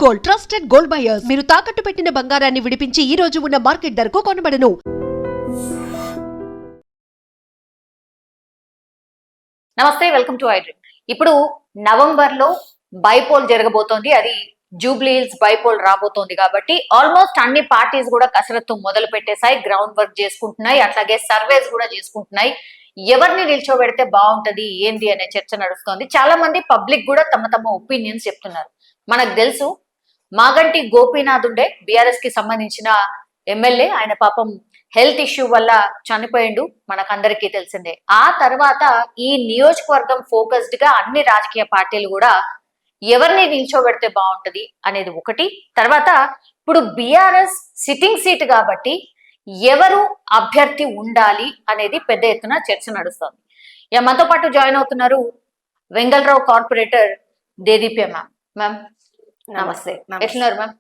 Gold, trusted gold buyers. మీరు తాకట్టు పెట్టిన బంగారాన్ని విడిపించి ఈ రోజు ఉన్న మార్కెట్ ధరకు కొనబడను. నమస్తే, వెల్కమ్ టు ఐడ్రీమ్. ఇప్పుడు నవంబర్ లో బైపోల్ జరగబోతోంది. అది జూబ్లీ హిల్స్ బైపోల్ రాబోతోంది కాబట్టి ఆల్మోస్ట్ అన్ని పార్టీస్ కూడా కసరత్తు మొదలు పెట్టేశాయి, గ్రౌండ్ వర్క్ చేసుకుంటున్నాయి, అట్లాగే సర్వేస్ కూడా చేసుకుంటున్నాయి. ఎవరిని నిల్చోబెడితే బాగుంటది ఏంది అనే చర్చ నడుస్తోంది. చాలా మంది పబ్లిక్ కూడా తమ తమ ఒపీనియన్స్ చెప్తున్నారు. మనకు తెలుసు మాగంటి గోపీనాథ్ ఉండే బీఆర్ఎస్ కి సంబంధించిన ఎమ్మెల్యే, ఆయన పాపం హెల్త్ ఇష్యూ వల్ల చనిపోయిండు, మనకందరికీ తెలిసిందే. ఆ తర్వాత ఈ నియోజకవర్గం ఫోకస్డ్ గా అన్ని రాజకీయ పార్టీలు కూడా ఎవరిని నిల్చోబెడితే బాగుంటది అనేది ఒకటి. తర్వాత ఇప్పుడు బీఆర్ఎస్ సిట్టింగ్ సీట్ కాబట్టి ఎవరు అభ్యర్థి ఉండాలి అనేది పెద్ద ఎత్తున చర్చ నడుస్తోంది. ఇక మనతో పాటు జాయిన్ అవుతున్నారు Vengalrao corporator Deedeepya ma'am. Ma'am నమస్తే, ఎట్లున్నారు మ్యామ్?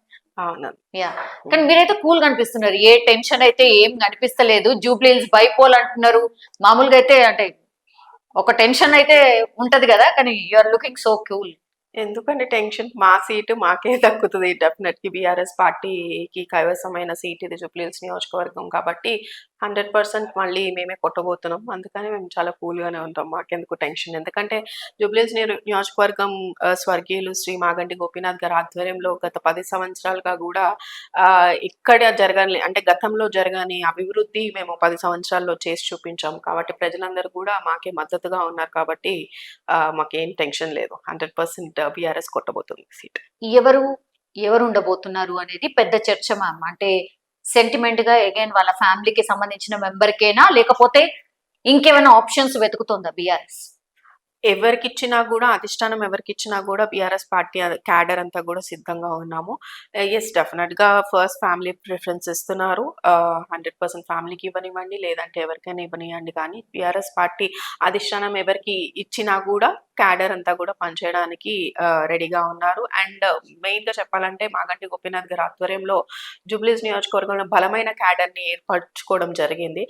అవును. యా, కానీ మీరైతే కూల్ కనిపిస్తున్నారు, ఏ టెన్షన్ అయితే ఏం కనిపిస్తలేదు. జూబ్లీ హిల్స్ బైపోల్ అంటున్నారు, మామూలుగా అయితే అంటే ఒక టెన్షన్ అయితే ఉంటది కదా, కానీ you are looking so cool. ఎందుకంటే టెన్షన్, మా సీటు మాకే దక్కుతుంది. డెఫినెట్ కి బీఆర్ఎస్ పార్టీకి కైవసమైన సీట్ ఇది జూబ్లీ హిల్స్ నియోజకవర్గం కాబట్టి 100% మళ్ళీ మేమే కొట్టబోతున్నాం. అందుకని మేము చాలా కూల్గానే ఉంటాం, మాకెందుకు టెన్షన్. ఎందుకంటే జూబ్లీ హిల్స్ నియోజకవర్గం స్వర్గీయులు శ్రీ మాగంటి గోపీనాథ్ గారి ఆధ్వర్యంలో గత 10 సంవత్సరాలుగా కూడా ఇక్కడ జరగని, అంటే గతంలో జరగని అభివృద్ధి మేము 10 సంవత్సరాల్లో చేసి చూపించాం. కాబట్టి ప్రజలందరూ కూడా మాకే మద్దతుగా ఉన్నారు కాబట్టి మాకేం టెన్షన్ లేదు. 100% బీఆర్ఎస్ కొట్టబోతుంది సీట్. ఎవరు ఉండబోతున్నారు అనేది పెద్ద చర్చ మ్యామ్. అంటే సెంటిమెంట్ గా అగైన్ వాళ్ళ ఫ్యామిలీకి సంబంధించిన మెంబర్కేనా, లేకపోతే ఇంకేమైనా ఆప్షన్స్ వెతుకుతుందా బీఆర్ఎస్? ఎవరికిచ్చినా కూడా, అధిష్టానం ఎవరికిచ్చినా కూడా బీఆర్ఎస్ పార్టీ క్యాడర్ అంతా కూడా సిద్ధంగా ఉన్నాము. ఎస్, డెఫినెట్గా ఫస్ట్ ఫ్యామిలీ ప్రిఫరెన్స్ ఇస్తున్నారు. 100% ఫ్యామిలీకి ఇవ్వనివ్వండి, లేదంటే ఎవరికైనా ఇవ్వనివ్వండి, కానీ బీఆర్ఎస్ పార్టీ అధిష్టానం ఎవరికి ఇచ్చినా కూడా క్యాడర్ అంతా కూడా పనిచేయడానికి రెడీగా ఉన్నారు. అండ్ మెయిన్గా చెప్పాలంటే మాగంటి గోపీనాథ్ గారి ఆధ్వర్యంలో జూబ్లీస్ నియోజకవర్గంలో బలమైన క్యాడర్ని ఏర్పరచుకోవడం జరిగింది.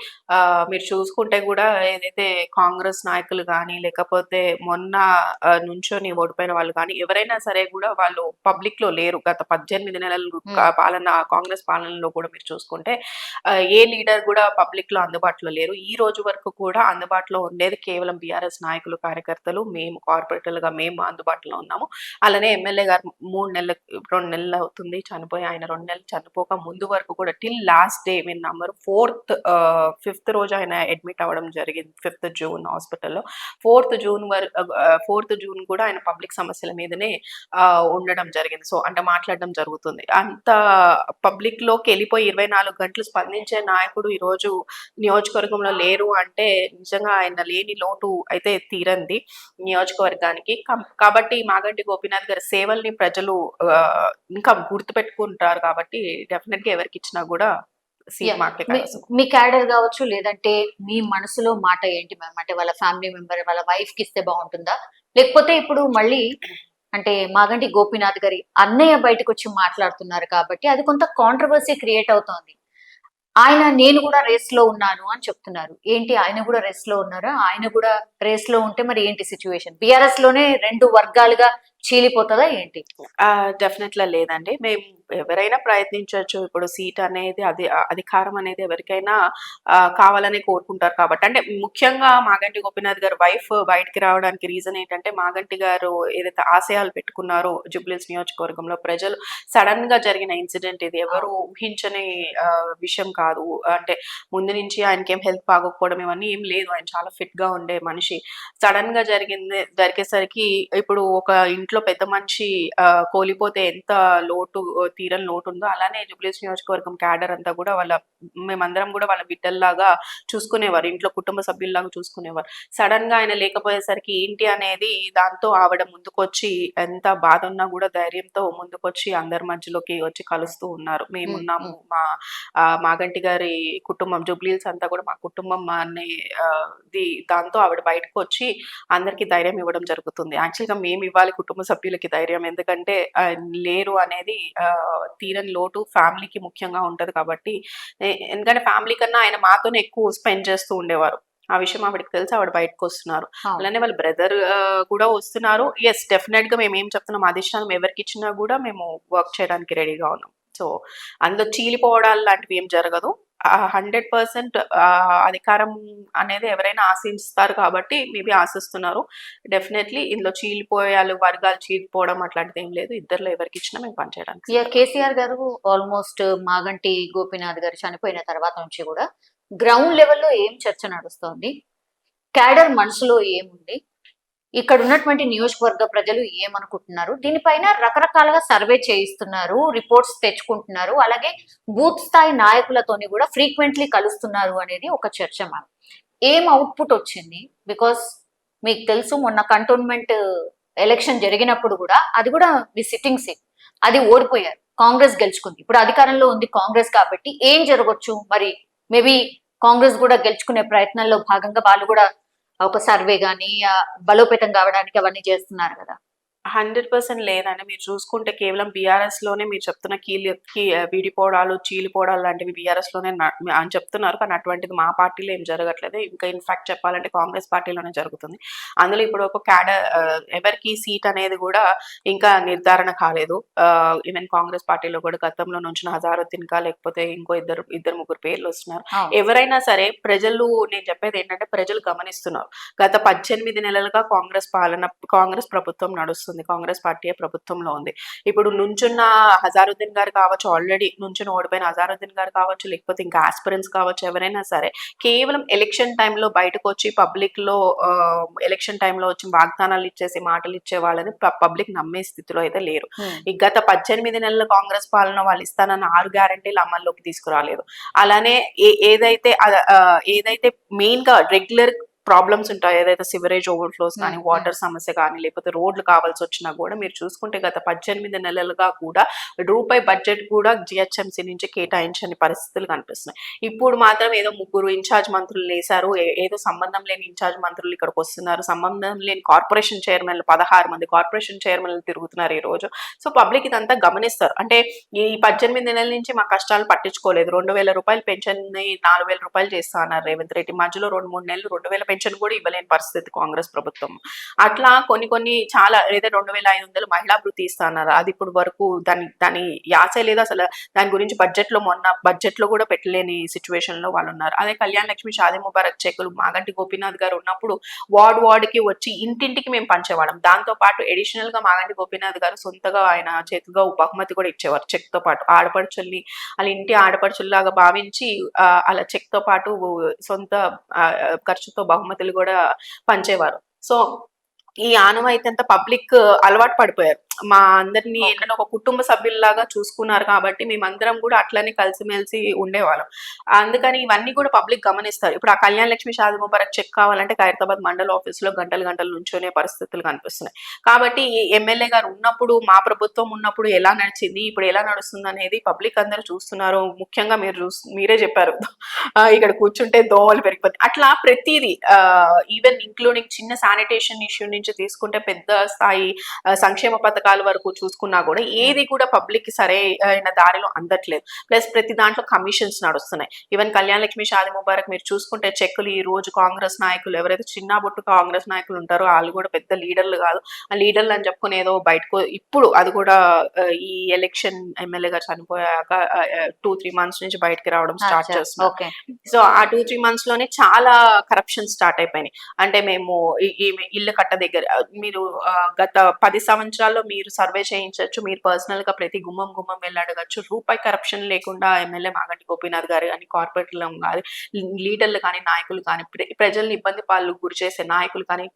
మీరు చూసుకుంటే కూడా ఏదైతే కాంగ్రెస్ నాయకులు కానీ, లేకపోతే మొన్న నుంచొని ఓడిపోయిన వాళ్ళు కానీ ఎవరైనా సరే కూడా వాళ్ళు పబ్లిక్ లో లేరు. గత 18 నెలలు పాలన, కాంగ్రెస్ పాలనలో కూడా మీరు చూసుకుంటే ఏ లీడర్ కూడా పబ్లిక్ లో అందుబాటులో లేరు. ఈ రోజు వరకు కూడా అందుబాటులో ఉండేది కేవలం బీఆర్ఎస్ నాయకులు, కార్యకర్తలు, మేము కార్పొరేటర్లుగా మేము అందుబాటులో ఉన్నాము. అలానే ఎమ్మెల్యే గారు 2 నెలలు అవుతుంది చనిపోయి. ఆయన 2 నెలలు చనిపోక ముందు వరకు కూడా టిల్ లాస్ట్ డే మీరు నమ్మరు, 5th రోజు ఆయన అడ్మిట్ అవ్వడం జరిగింది. 5th జూన్ హాస్పిటల్లో. 4th జూన్ కూడా ఆయన పబ్లిక్ సమస్యల మీదనే ఉండడం జరిగింది. సో అంటే మాట్లాడడం జరుగుతుంది. అంత పబ్లిక్ లోకి వెళ్ళిపోయి 24 గంటలు స్పందించే నాయకుడు ఈరోజు నియోజకవర్గంలో లేరు అంటే నిజంగా ఆయన లేని లోటు అయితే తీరంది నియోజకవర్గానికి. కాబట్టి మాగంటి గోపీనాథ్ గారి సేవల్ని ప్రజలు ఇంకా గుర్తు పెట్టుకుంటారు. కాబట్టి డెఫినెట్ గా ఎవరికి ఇచ్చినా కూడా మీ క్యాడర్ కావచ్చు, లేదంటే మీ మనసులో మాట ఏంటి మ్యామ్? అంటే వాళ్ళ ఫ్యామిలీ మెంబర్, వాళ్ళ వైఫ్ కి ఇస్తే బాగుంటుందా, లేకపోతే ఇప్పుడు మళ్ళీ అంటే మాగంటి గోపీనాథ్ గారి అన్నయ్య బయటకు వచ్చి మాట్లాడుతున్నారు కాబట్టి అది కొంత కాంట్రవర్సీ క్రియేట్ అవుతోంది. ఆయన నేను కూడా రేస్ లో ఉన్నాను అని చెప్తున్నారు. ఏంటి, ఆయన కూడా రేస్ లో ఉన్నారా? ఆయన కూడా రేస్ లో ఉంటే మరి ఏంటి సిచ్యువేషన్? బీఆర్ఎస్ లోనే 2 వర్గాలుగా చీలిపోతుందా ఏంటి? డెఫినెట్గా లేదండి. మేము ఎవరైనా ప్రయత్నించవచ్చు. ఇప్పుడు సీట్ అనేది, అధికారం అనేది ఎవరికైనా కావాలని కోరుకుంటారు కాబట్టి. అంటే ముఖ్యంగా మాగంటి గోపీనాథ్ గారు వైఫ్ బయటికి రావడానికి రీజన్ ఏంటంటే, మాగంటి గారు ఏదైతే ఆశయాలు పెట్టుకున్నారో జూబ్లీహిల్స్ నియోజకవర్గంలో, ప్రజలు సడన్ గా జరిగిన ఇన్సిడెంట్ ఇది, ఎవరు ఊహించని విషయం కాదు. అంటే ముందు నుంచి ఆయనకి ఏం హెల్త్ బాగోకపోవడం ఇవన్నీ ఏం లేదు. ఆయన చాలా ఫిట్ గా ఉండే మనిషి. సడన్ గా జరిగేసరికి ఇప్పుడు ఒక ఇంట్లో పెద్ద మనిషి కోల్పోతే ఎంత తీరని లోటు ఉందో, అలానే జూబ్లీహిల్స్ నియోజకవర్గం క్యాడర్ అంతా కూడా మేమందరం కూడా వాళ్ళ బిడ్డల్లాగా చూసుకునేవారు, ఇంట్లో కుటుంబ సభ్యుల్లాగా చూసుకునేవారు. సడన్ గా ఆయన లేకపోయేసరికి ఏంటి అనేది, దాంతో ఆవిడ ముందుకొచ్చి ఎంత బాధ ఉన్నా కూడా ధైర్యంతో ముందుకొచ్చి అందరి మధ్యలోకి వచ్చి కలుస్తూ ఉన్నారు. మేమున్నాము, మాగంటి గారి కుటుంబం, జూబ్లీహిల్స్ అంతా కూడా మా కుటుంబం అనే దాంతో ఆవిడ బయటకు వచ్చి అందరికి ధైర్యం ఇవ్వడం జరుగుతుంది. యాక్చువల్గా మేము ఇవ్వాలి కుటుంబ సభ్యులకి ధైర్యం, ఎందుకంటే లేరు అనేది తీరని లోటు ఫ్యామిలీకి ముఖ్యంగా ఉంటది కాబట్టి. ఎందుకంటే ఫ్యామిలీ కన్నా ఆయన మాతోనే ఎక్కువ స్పెండ్ చేస్తూ ఉండేవారు. ఆ విషయం ఆవిడకి తెలిసి ఆవిడ బయటకు వస్తున్నారు. అవును. అలానే వాళ్ళ బ్రదర్ కూడా వస్తున్నారు. ఎస్, డెఫినెట్ గా మేము ఏం చెప్తున్నాం, అధిష్టానం ఎవరికి ఇచ్చినా కూడా మేము వర్క్ చేయడానికి రెడీగా ఉన్నాం. సో అందులో చీలిపోవడాలు లాంటివి ఏం జరగదు. 100% అధికారం అనేది ఎవరైనా ఆశిస్తారు కాబట్టి మేబీ ఆశిస్తున్నారు. డెఫినెట్లీ ఇందులో చీలిపోయాలు వర్గాలు చీలిపోవడం అట్లాంటిది ఏం లేదు. ఇద్దరిలో ఎవరికి ఇచ్చినా మేము పనిచేయడానికి ఇక కేసీఆర్ గారు ఆల్మోస్ట్ మాగంటి గోపీనాథ్ గారు చనిపోయిన తర్వాత నుంచి కూడా గ్రౌండ్ లెవెల్లో ఏం చర్చ నడుస్తోంది, క్యాడర్ మనసులో ఏముంది, ఇక్కడ ఉన్నటువంటి నియోజకవర్గ ప్రజలు ఏమనుకుంటున్నారు, దీనిపైన రకరకాలుగా సర్వే చేయిస్తున్నారు, రిపోర్ట్స్ తెచ్చుకుంటున్నారు, అలాగే బూత్ స్థాయి నాయకులతోని కూడా ఫ్రీక్వెంట్లీ కలుస్తున్నారు అనేది ఒక చర్చ. మనం ఏం అవుట్పుట్ వచ్చింది? బికాస్ మీకు తెలుసు మొన్న కంటోన్మెంట్ ఎలక్షన్ జరిగినప్పుడు కూడా అది కూడా మీ సిట్టింగ్ సీట్, అది ఓడిపోయారు, కాంగ్రెస్ గెలుచుకుంది. ఇప్పుడు అధికారంలో ఉంది కాంగ్రెస్ కాబట్టి ఏం జరగవచ్చు మరి? మేబీ కాంగ్రెస్ కూడా గెలుచుకునే ప్రయత్నంలో భాగంగా వాళ్ళు కూడా ఒక సర్వే గానీ బలోపేతం కావడానికి అవన్నీ చేస్తున్నారు కదా. 100% లేదండి. మీరు చూసుకుంటే కేవలం బీఆర్ఎస్ లోనే మీరు చెప్తున్న విడిపోవడాలు, చీలిపోవడాలు లాంటివి బీఆర్ఎస్ లోనే అని చెప్తున్నారు. కానీ అటువంటిది మా పార్టీలో ఏం జరగట్లేదు. ఇంకా ఇన్ఫాక్ట్ చెప్పాలంటే కాంగ్రెస్ పార్టీలోనే జరుగుతుంది. అందులో ఇప్పుడు ఒక క్యాడర్ ఎవరికి సీట్ అనేది కూడా ఇంకా నిర్ధారణ కాలేదు. ఈవెన్ కాంగ్రెస్ పార్టీలో కూడా గతంలో నుంచి హజారుద్దీన్ కా లేకపోతే ఇంకో ఇద్దరు ముగ్గురు పేర్లు వస్తున్నారు. ఎవరైనా సరే ప్రజలు, నేను చెప్పేది ఏంటంటే ప్రజలు గమనిస్తున్నారు. గత 18 నెలలుగా కాంగ్రెస్ ప్రభుత్వం నడుస్తుంది. కాంగ్రెస్ పార్టీ ప్రభుత్వంలో ఉంది. ఇప్పుడు నుంచున్న హజారుద్దీన్ గారు కావచ్చు, ఆల్రెడీ నుంచుని ఓడిపోయిన హజారుద్దీన్ గారు కావచ్చు, లేకపోతే ఇంకా ఆస్పిరెంట్స్ కావచ్చు, ఎవరైనా సరే కేవలం ఎలక్షన్ టైంలో బయటకు వచ్చి పబ్లిక్ లో ఎలక్షన్ టైంలో వచ్చి వాగ్దానాలు ఇచ్చేసి మాటలు ఇచ్చే వాళ్ళని పబ్లిక్ నమ్మే స్థితిలో అయితే లేరు. ఈ గత 18 నెలల కాంగ్రెస్ పాలన వాళ్ళు ఇస్తానన్న 6 గ్యారంటీలు అమల్లోకి తీసుకురాలేదు. అలానే ఏదైతే మెయిన్ గా రెగ్యులర్ ప్రాబ్లమ్స్ ఉంటాయి, ఏదైతే సివరేజ్ ఓవర్ఫ్లోస్ కానీ, వాటర్ సమస్య కానీ, లేకపోతే రోడ్లు కావాల్సి వచ్చినా కూడా మీరు చూసుకుంటే గత 18 నెలలుగా కూడా రూపాయి బడ్జెట్ కూడా జిహెచ్ఎంసీ నుంచి కేటాయించని పరిస్థితులు కనిపిస్తున్నాయి. ఇప్పుడు మాత్రం ఏదో 3 ఇన్ఛార్జ్ మంత్రులు వేశారు, ఏదో సంబంధం లేని ఇన్ఛార్జ్ మంత్రులు ఇక్కడికి వస్తున్నారు, సంబంధం లేని కార్పొరేషన్ చైర్మన్లు 16 మంది కార్పొరేషన్ చైర్మన్లు తిరుగుతున్నారు ఈ రోజు. సో పబ్లిక్ ఇదంతా గమనిస్తారు. అంటే ఈ 18 నెలల నుంచి మా కష్టాలు పట్టించుకోలేదు. 2000 రూపాయలు పెన్షన్ ని 4000 రూపాయలు చేస్తా అన్నారు రేవంత్ రెడ్డి. మధ్యలో 2-3 నెలలు 2000 పెన్షన్ కూడా ఇవ్వలేని పరిస్థితి కాంగ్రెస్ ప్రభుత్వం. అట్లా కొన్ని చాలా, ఏదైతే 2500 మహిళా భృతి ఇస్తా అన్నారు, అది ఇప్పుడు వరకు దాని యాసే లేదు అసలు. దాని గురించి బడ్జెట్ లో కూడా పెట్టలేని సిచ్యువేషన్ లో వాళ్ళు ఉన్నారు. అదే కళ్యాణ లక్ష్మి, షాదీ ముబారక్ చెక్కులు మాగంటి గోపీనాథ్ గారు ఉన్నప్పుడు వార్డుకి వచ్చి ఇంటింటికి మేము పంచేవాళ్ళం. దాంతో పాటు అడిషనల్ గా మాగంటి గోపీనాథ్ గారు సొంతగా ఆయన చేతిగా బహుమతి కూడా ఇచ్చేవారు చెక్ తో పాటు. ఆడపడుచుల్ని వాళ్ళ ఇంటి ఆడపడుచుల్లాగా భావించి అలా చెక్ తో పాటు సొంత ఖర్చుతో బహుమతులు కూడా పంచేవారు. సో ఈ ఆనవాయితీ అంతా పబ్లిక్ అలవాటు పడిపోయారు. మా అందరినీ ఏంటంటే ఒక కుటుంబ సభ్యుల్లాగా చూసుకున్నారు కాబట్టి మేమందరం కూడా అట్లనే కలిసిమెలిసి ఉండేవాళ్ళం. అందుకని ఇవన్నీ కూడా పబ్లిక్ గమనిస్తారు. ఇప్పుడు ఆ కళ్యాణ లక్ష్మి, షాదీ ముబారక్ చెక్ కావాలంటే ఖైరతాబాద్ మండల ఆఫీస్ లో గంటలు నుంచోనే పరిస్థితులు కనిపిస్తున్నాయి. కాబట్టి ఎమ్మెల్యే గారు ఉన్నప్పుడు, మా ప్రభుత్వం ఉన్నప్పుడు ఎలా నడిచింది, ఇప్పుడు ఎలా నడుస్తుంది అనేది పబ్లిక్ అందరూ చూస్తున్నారు. ముఖ్యంగా మీరే చెప్పారు, ఇక్కడ కూర్చుంటే దోమలు పెరిగిపోతాయి. అట్లా ప్రతిదీ, ఈవెన్ ఇంక్లూడింగ్ చిన్న శానిటేషన్ ఇష్యూ నుంచి తీసుకుంటే పెద్ద స్థాయి సంక్షేమ పథకాల వరకు చూసుకున్నా కూడా ఏది కూడా పబ్లిక్ సరైన దారిలో అందట్లేదు. ప్లస్ ప్రతి దాంట్లో కమిషన్స్ నడుస్తున్నాయి. ఈవెన్ కళ్యాణ లక్ష్మి, షాదీ ముబారక్ మీరు చూసుకుంటే చెక్కులు ఈ రోజు కాంగ్రెస్ నాయకులు, ఎవరైతే చిన్న బొట్టు కాంగ్రెస్ నాయకులు ఉంటారో వాళ్ళు కూడా పెద్ద లీడర్లు కాదు. ఆ లీడర్లు అని చెప్పుకుని ఏదో బయటకు, ఇప్పుడు అది కూడా ఈ ఎలక్షన్ ఎమ్మెల్యే గారు చనిపోయాక 2-3 months నుంచి బయటకి రావడం స్టార్ట్ చేస్తున్నారు. సో ఆ 2-3 months లోనే చాలా కరప్షన్ స్టార్ట్ అయిపోయినాయి. అంటే మేము ఇల్లు కట్ట దగ్గర మీరు గత 10 సంవత్సరాల్లో మీరు సర్వే చేయించవచ్చు, మీరు పర్సనల్ గా ప్రతి గుమ్మం వెళ్ళి అడగచ్చు. రూపాయి కరప్షన్ లేకుండా ఎమ్మెల్యే మాగంటి గోపీనాథ్ గారు కానీ, కార్పొరేటర్లు కానీ, లీడర్లు కానీ, నాయకులు కానీ, ప్రజల్ని ఇబ్బంది పాలు గురి చేసే నాయకులు కానీ,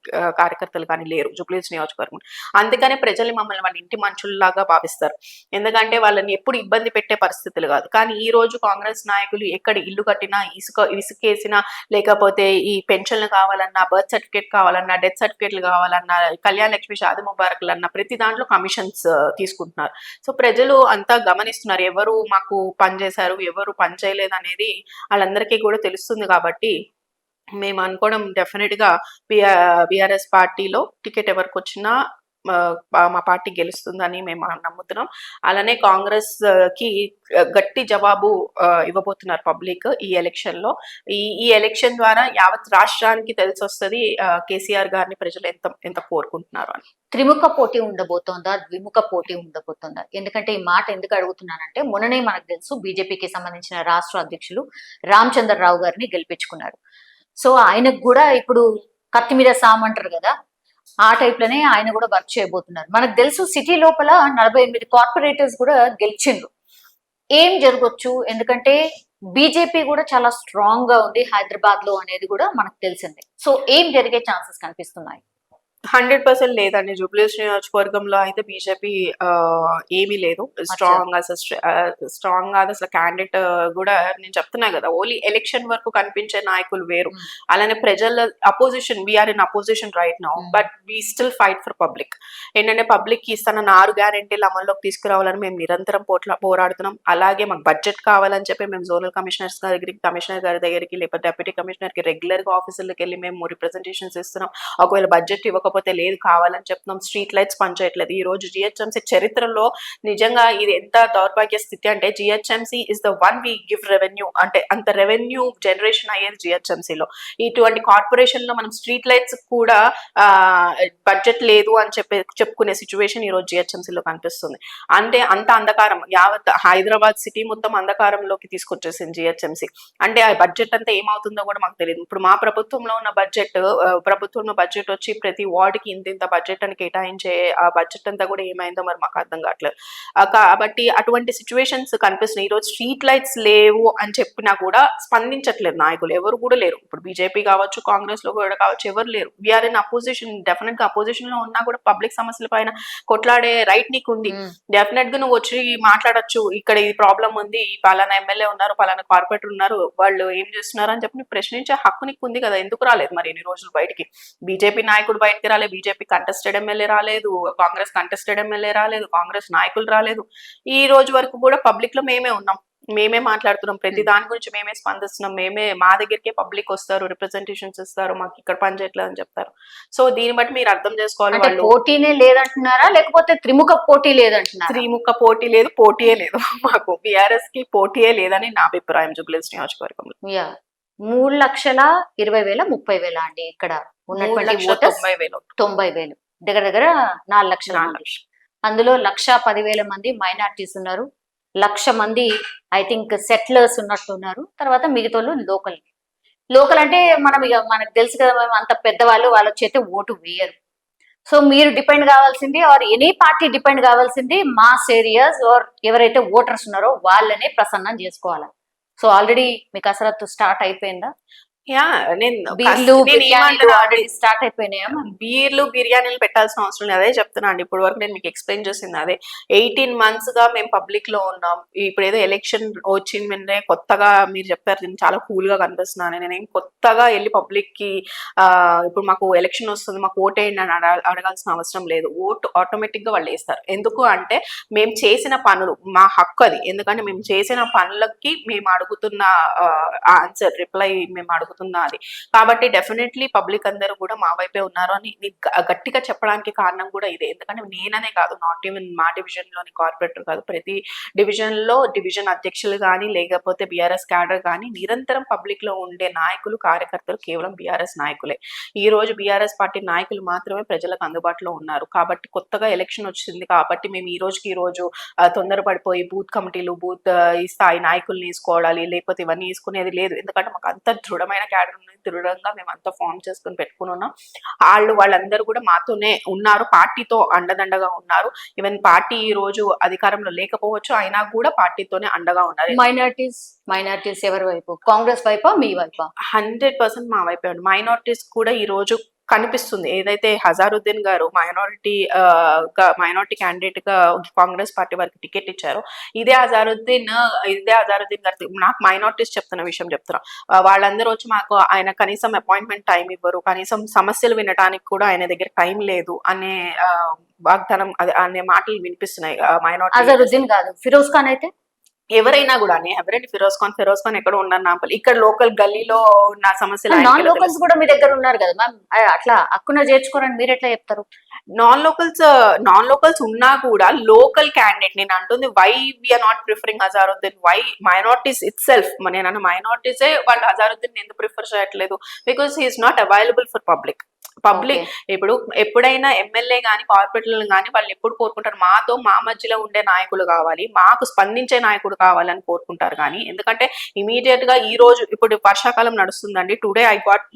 కార్యకర్తలు కానీ లేరు జూబ్లీహిల్స్ నియోజకవర్గం. అందుకనే ప్రజలు మమ్మల్ని వాళ్ళ ఇంటి మనుషుల్లాగా భావిస్తారు. ఎందుకంటే వాళ్ళని ఎప్పుడు ఇబ్బంది పెట్టే పరిస్థితులు కాదు. కానీ ఈ రోజు కాంగ్రెస్ నాయకులు ఎక్కడ ఇల్లు కట్టినా, ఇసుకేసినా, లేకపోతే ఈ పెన్షన్లు కావాలన్నా, బర్త్ సర్టిఫికేట్ కావాలన్నా, డెత్ సర్టిఫికేట్లు కావాలన్నా, కళ్యాణ లక్ష్మి, షాదీ ముబారక్లు అన్న ప్రతి దాంట్లో కమిషన్స్ తీసుకుంటున్నారు. సో ప్రజలు అంతా గమనిస్తున్నారు, ఎవరు మాకు పని చేశారు, ఎవరు పని చేయలేదు అనేది వాళ్ళందరికీ కూడా తెలుస్తుంది. కాబట్టి మేము అనుకోవడం డెఫినెట్ గా బీఆర్ఎస్ పార్టీలో టికెట్ ఎవరికి వచ్చినా మా పార్టీ గెలుస్తుందని మేము నమ్ముతున్నాం. అలానే కాంగ్రెస్ కి గట్టి జవాబు ఇవ్వబోతున్నారు పబ్లిక్ ఈ ఎలక్షన్ లో. ఈ ఎలక్షన్ ద్వారా యావత్ రాష్ట్రానికి తెలిసొస్తుంది కేసీఆర్ గారిని ప్రజలు ఎంత ఎంత కోరుకుంటున్నారు అని. త్రిముఖ పోటీ ఉండబోతోందా, ద్విముఖ పోటీ ఉండబోతోందా? ఎందుకంటే ఈ మాట ఎందుకు అడుగుతున్నానంటే, మొన్ననే మనకు తెలుసు బీజేపీకి సంబంధించిన రాష్ట్ర అధ్యక్షులు రామచంద్రరావు గారిని గెలిపించుకున్నారు. సో ఆయనకు కూడా ఇప్పుడు కత్తి మీద సామ్ అంటారు కదా, ఆ టైప్ లోనే ఆయన కూడా వర్క్ చేయబోతున్నారు. మనకు తెలుసు సిటీ లోపల 48 కార్పొరేటర్స్ కూడా గెలిచిండ్రు. ఏం జరగొచ్చు? ఎందుకంటే బీజేపీ కూడా చాలా స్ట్రాంగ్ గా ఉంది హైదరాబాద్ లో అనేది కూడా మనకు తెలిసిందే. సో ఏం జరిగే ఛాన్సెస్ కనిపిస్తున్నాయి? 100% లేదండి. జూబ్లీహిల్స్ నియోజకవర్గంలో అయితే బీజేపీ ఏమీ లేదు. స్ట్రాంగ్ అసలు క్యాండిడేట్ కూడా నేను చెప్తున్నా కదా, ఓన్లీ ఎలక్షన్ వరకు కనిపించే నాయకులు వేరు. అలానే ప్రజల opposition, we are in opposition right now, but we still fight for public. ఏంటంటే పబ్లిక్ కి ఇస్తున్న 6 గ్యారెంటీలు అమల్లోకి తీసుకురావాలని మేము నిరంతరం పోరాడుతున్నాం. అలాగే మాకు బడ్జెట్ కావాలని చెప్పి మేము జోనల్ కమిషనర్ గారి దగ్గరికి లేకపోతే డెప్యూటీ కమిషనర్ కి రెగ్యులర్ గా ఆఫీసులకు వెళ్ళి మేము రిప్రజెంటేషన్స్ ఇస్తున్నాం. ఒకవేళ బడ్జెట్ ఇవ్వకపోతే లేదు కావాలని చెప్తున్నాం. స్ట్రీట్ లైట్స్ పనిచేయట్లేదు. ఈ రోజు జిహెచ్ఎంసీ చరిత్రలో నిజంగా ఇది ఎంత దౌర్భాగ్య స్థితి అంటే, GHMC is the one we give revenue, అంటే అంత రెవెన్యూ జనరేషన్ అయ్యేది జిహెచ్ఎంసీలో. ఇటువంటి కార్పొరేషన్ లో మనం స్ట్రీట్ లైట్స్ కూడా బడ్జెట్ లేదు అని చెప్పుకునే సిచ్యువేషన్ ఈ రోజు జిహెచ్ఎంసీలో కనిపిస్తుంది. అంటే అంత అంధకారం, యావత్ హైదరాబాద్ సిటీ మొత్తం అంధకారంలోకి తీసుకొచ్చేసింది జిహెచ్ఎంసీ. అంటే ఆ బడ్జెట్ అంతా ఏమవుతుందో కూడా మాకు తెలియదు. ఇప్పుడు మా ప్రభుత్వంలో ఉన్న బడ్జెట్ వచ్చి ప్రతి వార్డుకి ఇంత బడ్జెట్ అని కేటాయించే ఆ బడ్జెట్ అంతా కూడా ఏమైందో మరి మాకు అర్థం కావట్లేదు. కాబట్టి అటువంటి సిచ్యువేషన్స్ కనిపిస్తున్నాయి. ఈ రోజు స్ట్రీట్ లైట్స్ లేవు అని చెప్పినా కూడా స్పందించట్లేదు నాయకులు, ఎవరు కూడా లేరు. ఇప్పుడు బీజేపీ కావచ్చు, కాంగ్రెస్ లో కూడా కావచ్చు, ఎవరు లేరు. We are in opposition. డెఫినెట్ గా అపోజిషన్ లో ఉన్నా కూడా పబ్లిక్ సమస్యల పైన కొట్లాడే రైట్ నీకు ఉంది. డెఫినెట్ గా నువ్వు వచ్చి మాట్లాడొచ్చు, ఇక్కడ ఈ ప్రాబ్లం ఉంది, పలానా ఎమ్మెల్యే ఉన్నారు, పలానా కార్పొరేటర్ ఉన్నారు, వాళ్ళు ఏం చేస్తున్నారు అని చెప్పి ప్రశ్నించే హక్కు నీకు ఉంది కదా. ఎందుకు రాలేదు మరి ఇన్ని రోజులు బయటికి? బీజేపీ నాయకుడు బయటకి రాలేదు, బీజేపీ కంటెస్టెడ్ ఎమ్మెల్యే రాలేదు, కాంగ్రెస్ కంటెస్టెడ్ ఎమ్మెల్యే రాలేదు, కాంగ్రెస్ నాయకులు రాలేదు. ఈ రోజు వరకు కూడా పబ్లిక్ లో మేమే ఉన్నాం, మేమే మాట్లాడుతున్నాం, ప్రతి దాని గురించి మేమే స్పందిస్తున్నాం. మా దగ్గరికే పబ్లిక్ వస్తారు, రిప్రజెంటేషన్స్ ఇస్తారు, మాకు ఇక్కడ పని చేయట్లేదు అని చెప్తారు. సో దీన్ని బట్టి మీరు అర్థం చేసుకోవాలి, వాళ్ళు పోటీనే లేదంటున్నారా లేకపోతే త్రిముఖ పోటీ లేదంటున్నారా? త్రిముఖ పోటీ లేదు, పోటీయే లేదు. మాకు బీఆర్ఎస్ కి పోటీయే లేదని నా అభిప్రాయం జూబ్లీహిల్స్ నియోజకవర్గంలో. 3,20,000 30,000 అండి ఇక్కడ ఉన్నటువంటి 90,000, దగ్గర దగ్గర 4 లక్షల మంది. అందులో 1,10,000 మంది మైనార్టీస్ ఉన్నారు, 1,00,000 మంది ఐ థింక్ సెటిలర్స్ ఉన్నట్టున్నారు. తర్వాత మిగతాలు లోకల్ అంటే మనకు తెలుసు కదా, మేము అంత పెద్దవాళ్ళు, వాళ్ళు వచ్చి ఓటు వేయరు. సో మీరు డిపెండ్ కావాల్సింది, ఆర్ ఎనీ పార్టీ డిపెండ్ కావాల్సింది మాస్ ఏరియాస్ ఆర్ ఎవరైతే ఓటర్స్ ఉన్నారో వాళ్ళనే ప్రసన్నం చేసుకోవాలి. సో ఆల్రెడీ మీ కసరత్తు స్టార్ట్ అయిపోయిందా? స్టార్ట్ అయిపోయినాయా? బీర్లు బిర్యానీలు పెట్టాల్సిన అవసరం లేదు, అదే చెప్తున్నా అండి. ఇప్పుడు వరకు నేను మీకు ఎక్స్ప్లెయిన్ చేసింది అదే. 18 months గా మేము పబ్లిక్ లో ఉన్నాం. ఇప్పుడు ఏదో ఎలక్షన్ వచ్చిందంటే కొత్తగా మీరు చెప్పారు, నేను చాలా కూల్ గా కనిపిస్తున్నాను. నేనేం కొత్తగా వెళ్ళి పబ్లిక్ కి ఇప్పుడు మాకు ఎలక్షన్ వస్తుంది, మాకు ఓటేయండి అని అడగాల్సిన అవసరం లేదు. ఓటు ఆటోమేటిక్ గా వాళ్ళు వేస్తారు. ఎందుకు అంటే మేము చేసిన పనులు, మా హక్కు అది. ఎందుకంటే మేము చేసిన పనులకి మేము అడుగుతున్న ఆన్సర్, రిప్లై మేము అడుగుతున్నా అది. కాబట్టి డెఫినెట్లీ పబ్లిక్ అందరూ కూడా మా వైపే ఉన్నారు అని గట్టిగా చెప్పడానికి కారణం కూడా ఇదే. ఎందుకంటే నేననే కాదు, నాట్ ఈవెన్ మా డివిజన్ లోని కార్పొరేటర్ కాదు, ప్రతి డివిజన్ లో డివిజన్ అధ్యక్షులు కానీ లేకపోతే బీఆర్ఎస్ క్యాడర్ కానీ నిరంతరం పబ్లిక్ లో ఉండే నాయకులు, కార్యకర్తలు కేవలం బీఆర్ఎస్ నాయకులే. ఈ రోజు బీఆర్ఎస్ పార్టీ నాయకులు మాత్రమే ప్రజలకు అందుబాటులో ఉన్నారు. కాబట్టి కొత్తగా ఎలక్షన్ వచ్చింది కాబట్టి మేము ఈ రోజు తొందరపడిపోయి బూత్ కమిటీలు, బూత్ ఈ స్థాయి నాయకులు తీసుకోవాలి లేకపోతే ఇవన్నీ తీసుకునేది లేదు. ఎందుకంటే మాకు అంత దృఢమైన క్యాడర్ ఉంది, దృఢంగా మేము అంతా ఫామ్ చేసుకుని పెట్టుకుని ఉన్నాం. వాళ్ళందరూ కూడా మాతోనే ఉన్నారు, పార్టీతో అండదండగా ఉన్నారు. ఈవెన్ పార్టీ ఈ రోజు అధికారంలో లేకపోవచ్చు, అయినా కూడా పార్టీతోనే అండగా ఉన్నారు. మైనారిటీస్ ఎవరి వైపు? కాంగ్రెస్ వైపా మీ వైపా? 100% మా వైపే ఉంది. మైనారిటీస్ కూడా ఈ రోజు కనిపిస్తుంది. ఏదైతే హజారుద్దీన్ గారు మైనారిటీ క్యాండిడేట్ గా కాంగ్రెస్ పార్టీ వారికి టికెట్ ఇచ్చారో, ఇదే హజారుద్దీన్ గారు నాకు మైనారిటీస్ చెప్తున్న విషయం చెప్తున్నా. వాళ్ళందరూ వచ్చి మాకు ఆయన కనీసం అపాయింట్మెంట్ టైం ఇవ్వరు, కనీసం సమస్యలు వినడానికి కూడా ఆయన దగ్గర టైం లేదు అనే వాగ్దానం అనే మాటలు వినిపిస్తున్నాయి. హజారుద్దీన్ కాదు, ఫిరోజ్ ఖాన్ అయితే ఎవరైనా కూడా ఎవరైనా ఫిరోజ్ ఖాన్ ఎక్కడ ఉన్నారు నాంపల్లి, ఇక్కడ లోకల్ గల్లీలో ఉన్న సమస్యలు నాన్ ఆయనకి ఎలా లోకల్స్ కూడా మీ దగ్గర ఉన్నారు కదా మ్యామ్, అట్లా హక్కున చేర్చుకోరని మీరు ఎట్లా చెప్తారు? నాన్ లోకల్స్ ఉన్నా కూడా లోకల్ క్యాండిడేట్ నేను అంటుంది, why we are not preferring Azharuddin, why minorities itself, నేను మైనారిటీసే వాళ్ళు అజారుద్దీన్ ఎందుకు ప్రిఫర్ చేయట్లేదు, because he is not available for public. ఇప్పుడు ఎప్పుడైనా ఎమ్మెల్యే గానీ కార్పొరేటర్లు కానీ వాళ్ళు ఎప్పుడు కోరుకుంటారు, మాతో మా మధ్యలో ఉండే నాయకులు కావాలి, మాకు స్పందించే నాయకుడు కావాలని కోరుకుంటారు. కానీ ఎందుకంటే ఇమీడియట్ గా ఈ రోజు ఇప్పుడు వర్షాకాలం నడుస్తుందండి, టుడే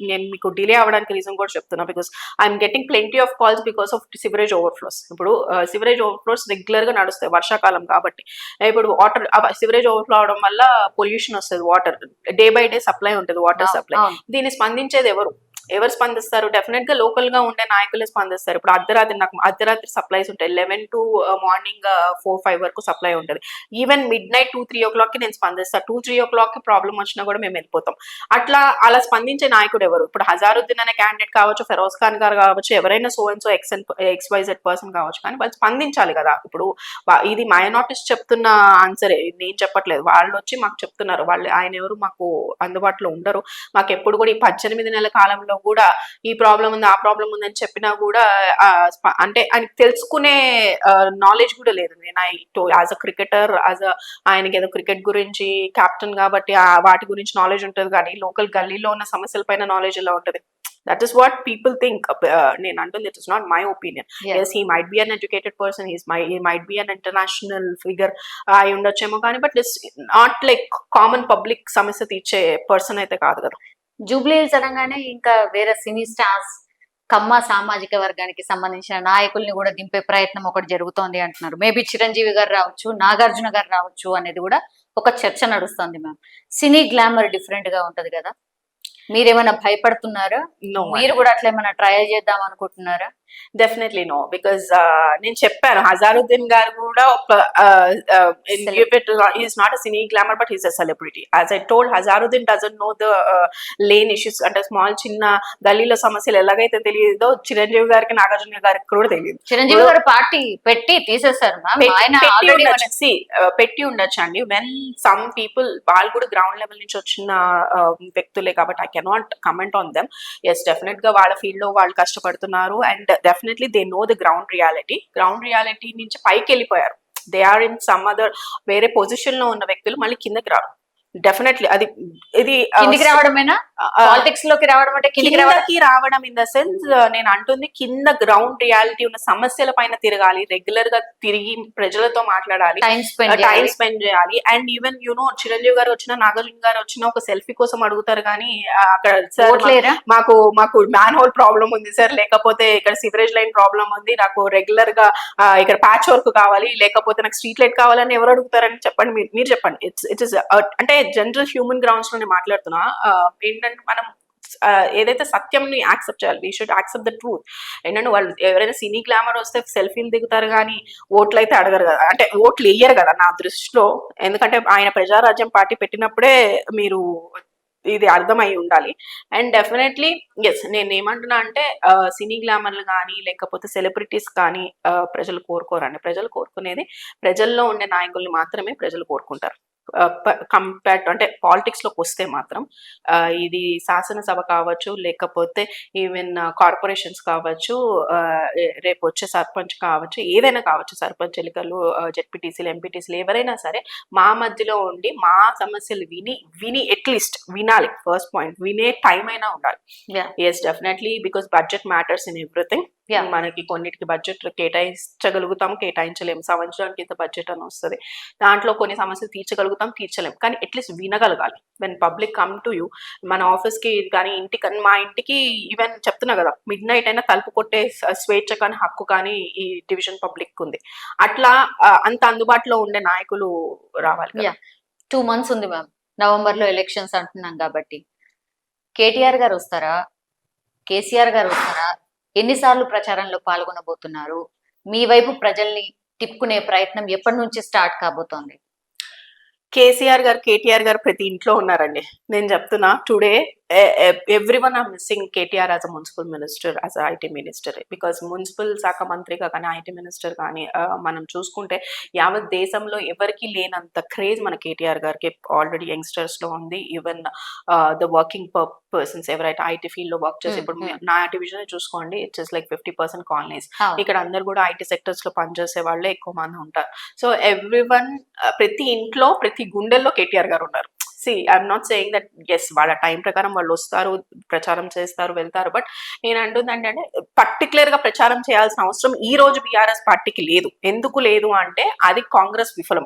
నేను మీకు డిలే అవ్వడానికి రీజన్ కూడా చెప్తున్నా, because I'm getting plenty of calls because of sewerage overflows. ఇప్పుడు సివరేజ్ ఓవర్ఫ్లోస్ రెగ్యులర్ గా నడుస్తాయి వర్షాకాలం కాబట్టి. ఇప్పుడు వాటర్ సివరేజ్ ఓవర్ఫ్లో అవడం వల్ల పొల్యూషన్ వస్తుంది, water day by day supply ఉంటుంది, వాటర్ సప్లై. దీన్ని స్పందించేది ఎవరు స్పందిస్తారు? డెఫినెట్ గా లోకల్ గా ఉండే నాయకులే స్పందిస్తారు. ఇప్పుడు అర్ధరాత్రి సప్లైస్ ఉంటాయి, 11 to మార్నింగ్ 4-5 వరకు సప్లై ఉంటుంది. ఈవెన్ మిడ్ నైట్ 2-3 o'clock కి నేను స్పందిస్తాను. 2-3 o'clock కి ప్రాబ్లం వచ్చినా కూడా మేము వెళ్ళిపోతాం. అలా స్పందించే నాయకుడు ఎవరు? ఇప్పుడు హజారుద్దీన్ అనే క్యాండిడేట్ కావచ్చు, ఫెరోజ్ ఖాన్ గారు కావచ్చు, ఎవరైనా so and so XYZ person కావచ్చు, కానీ వాళ్ళు స్పందించాలి కదా. ఇప్పుడు ఇది మైనారిటీస్ చెప్తున్న ఆన్సరే, నేను చెప్పట్లేదు, వాళ్ళు వచ్చి మాకు చెప్తున్నారు. ఆయన ఎవరు మాకు అందుబాటులో ఉండరు. మాకు ఎప్పుడు కూడా ఈ 18 నెలల కాలంలో కూడా ఈ ప్రాబ్లం ఉంది, ఆ ప్రాబ్లం ఉంది అని చెప్పినా కూడా అంటే ఆయనకి తెలుసుకునే నాలెడ్జ్ కూడా లేదు. నేను యాజ్ అ క్రికెటర్, ఆయనకి ఏదో క్రికెట్ గురించి కెప్టెన్ కాబట్టి వాటి గురించి నాలెడ్జ్ ఉంటుంది, కానీ లోకల్ గల్లీలో ఉన్న సమస్యల పైన నాలెడ్జ్ ఎలా ఉంటుంది? That is what people think. నేను అంటుంది, it is not my opinion. Yes, he might be an educated person, he might be an international figure అయి ఉండొచ్చేమో, కానీ but it's not like common public సమస్య తీర్చే పర్సన్ అయితే కాదు కదా. జూబ్లీ హిల్స్ అనగానే ఇంకా వేరే సినీ స్టార్స్, కమ్మ సామాజిక వర్గానికి సంబంధించిన నాయకుల్ని కూడా దింపే ప్రయత్నం ఒకటి జరుగుతోంది అంటున్నారు. మేబీ చిరంజీవి గారు రావచ్చు, నాగార్జున గారు రావచ్చు అనేది కూడా ఒక చర్చ నడుస్తుంది మ్యామ్. సినీ గ్లామర్ డిఫరెంట్ గా ఉంటది కదా, మీరేమైనా భయపడుతున్నారా? మీరు కూడా అట్లా ఏమైనా ట్రై చేద్దాం అనుకుంటున్నారా? డెఫినెట్లీ నో, బికాస్ నేను చెప్పాను, హజారుద్దీన్ గారు కూడా is not a cine glamour but is a celebrity. As I told, Azharuddin doesn't know the lane issues, అంటే స్మాల్ చిన్న గల్లీలో సమస్యలు ఎలాగైతే తెలియదో చిరంజీవి గారికి, నాగార్జున గారికి కూడా తెలియదు. చిరంజీవి గారు పార్టీ పెట్టి తీసేస్తారు, పెట్టి ఉండొచ్చు అండి. వెన్ సమ్ పీపుల్, వాళ్ళు కూడా గ్రౌండ్ లెవెల్ నుంచి వచ్చిన వ్యక్తులే కాబట్టి I cannot comment on them. Yes, definite గా వాళ్ళ ఫీల్డ్ లో వాళ్ళు కష్టపడుతున్నారు, and definitely they know the ground reality నుంచి పైకి వెళ్ళిపోయారు. They are in some other వేరే పొజిషన్ లో ఉన్న వ్యక్తులు మళ్ళీ కిందకి రారు. డెఫినెట్లీ ఇది కిందికి రావడమేనా? పాలిటిక్స్ లోకి రావడం అంటే కిందకి రావడం ఇన్ ద సెన్స్, నేను అంటుంది కింద గ్రౌండ్ రియాలిటీ ఉన్న సమస్యల పైన తిరగాలి, రెగ్యులర్ గా తిరిగి ప్రజలతో మాట్లాడాలి, టైం స్పెండ్ చేయాలి. అండ్ ఈవెన్ చిరంజీవి గారు వచ్చినా, నాగార్జున గారు వచ్చినా ఒక సెల్ఫీ కోసం అడుగుతారు, కానీ అక్కడ సార్ మాకు మ్యాన్ హోల్ ప్రాబ్లం ఉంది సార్, లేకపోతే ఇక్కడ సివరేజ్ లైన్ ప్రాబ్లం ఉంది, నాకు రెగ్యులర్ గా ఇక్కడ ప్యాచ్ వర్క్ కావాలి, లేకపోతే నాకు స్ట్రీట్ లైట్ కావాలని ఎవరు అడుగుతారని చెప్పండి, మీరు చెప్పండి. ఇట్స్ అంటే జనరల్ హ్యూమన్ గ్రౌండ్స్ లోనే మాట్లాడుతున్నా. ఏంటంటే మనం ఏదైతే సత్యంని యాక్సెప్ట్ చేయాలి, we should accept the truth. ఏంటంటే వాళ్ళు ఎవరైనా సినీ గ్లామర్ వస్తే సెల్ఫీలు దిగుతారు, కానీ ఓట్లు అయితే అడగరు కదా, అంటే ఓట్లు వేయరు కదా నా దృష్టిలో. ఎందుకంటే ఆయన ప్రజారాజ్యం పార్టీ పెట్టినప్పుడే మీరు ఇది అర్థమై ఉండాలి. అండ్ డెఫినెట్లీ ఎస్, నేను ఏమంటున్నా అంటే సినీ గ్లామర్లు కానీ లేకపోతే సెలబ్రిటీస్ కానీ ప్రజలు కోరుకోరండి. ప్రజలు కోరుకునేది ప్రజల్లో ఉండే నాయకుల్ని మాత్రమే ప్రజలు కోరుకుంటారు. కంపేర్ అంటే పాలిటిక్స్ లోకి వస్తే మాత్రం ఇది శాసనసభ కావచ్చు, లేకపోతే ఈవెన్ కార్పొరేషన్స్ కావచ్చు, రేపు వచ్చే సర్పంచ్ కావచ్చు, ఏదైనా కావచ్చు, సర్పంచ్ ఎన్నికలు, జెడ్పీటీసీలు, ఎంపీటీసీలు, ఎవరైనా సరే మా మధ్యలో ఉండి మా సమస్యలు విని అట్లీస్ట్ వినాలి. ఫస్ట్ పాయింట్, వినే టైం అయినా ఉండాలి. Yes, definitely, because budget matters in everything. మనకి కొన్నిటికి బడ్జెట్ కేటాయించగలుగుతాం, కేటాయించలేము. సంవత్సరానికి ఇంత బడ్జెట్ అని వస్తుంది, దాంట్లో కొన్ని సమస్యలు తీర్చగలుగుతాం, తీర్చలేము, కానీ అట్లీస్ట్ వినగలగాలి. When public come to you, మన ఆఫీస్ కి కానీ ఇంటికి, మా ఇంటికి ఈవెన్ చెప్తున్నా కదా, మిడ్ నైట్ అయినా తలుపు కొట్టే స్వేచ్ఛ కానీ హక్కు కానీ ఈ డివిజన్ పబ్లిక్ ఉంది. అట్లా అంత అందుబాటులో ఉండే నాయకులు రావాలి. 2 months ఉంది మ్యామ్, నవంబర్ లో ఎలక్షన్స్ అంటున్నాం కాబట్టి. కేటీఆర్ గారు వస్తారా, కేసీఆర్ గారు వస్తారా? ఎన్నిసార్లు ప్రచారంలో పాల్గొనబోతున్నారు? మీ వైపు ప్రజల్ని తిప్పుకునే ప్రయత్నం ఎప్పటి నుంచి స్టార్ట్ కాబోతోంది? కేసీఆర్ గారు, కేటీఆర్ గారు ప్రతి ఇంట్లో ఉన్నారండి. నేను చెప్తున్నా, today everyone are missing KTR as a municipal minister, as a IT minister, because municipal శాఖ మంత్రిగా కానీ IT మినిస్టర్ కానీ మనం చూసుకుంటే యావత్ దేశంలో ఎవరికి లేనంత క్రేజ్ మన కేటీఆర్ గారికి ఆల్రెడీ యంగ్స్టర్స్ లో ఉంది. ఈవెన్ ద వర్కింగ్ పర్సన్స్ ఎవరైతే ఐటీ ఫీల్డ్ లో వర్క్ చేసి, ఇప్పుడు నా డివిజన్ చూసుకోండి, ఇట్స్ లైక్ 50% కాలనీస్. ఇక్కడ అందరు కూడా ఐటీ సెక్టర్స్ లో పనిచేసే వాళ్ళే ఎక్కువ మంది ఉంటారు. సో ఎవ్రీవన్, ప్రతి ఇంట్లో ప్రతి గుండెల్లో కేటీఆర్ గారు ఉన్నారు. I'm not saying that yes వాళ్ళ టైం ప్రకారం వాళ్ళు వస్తారు, ప్రచారం చేస్తారు, వెళ్తారు. బట్ నేను అంటుంది అంటే పర్టికులర్ గా ప్రచారం చేయాల్సిన అవసరం ఈ రోజు బీఆర్ఎస్ పార్టీకి లేదు. ఎందుకు లేదు అంటే అది కాంగ్రెస్ విఫలం.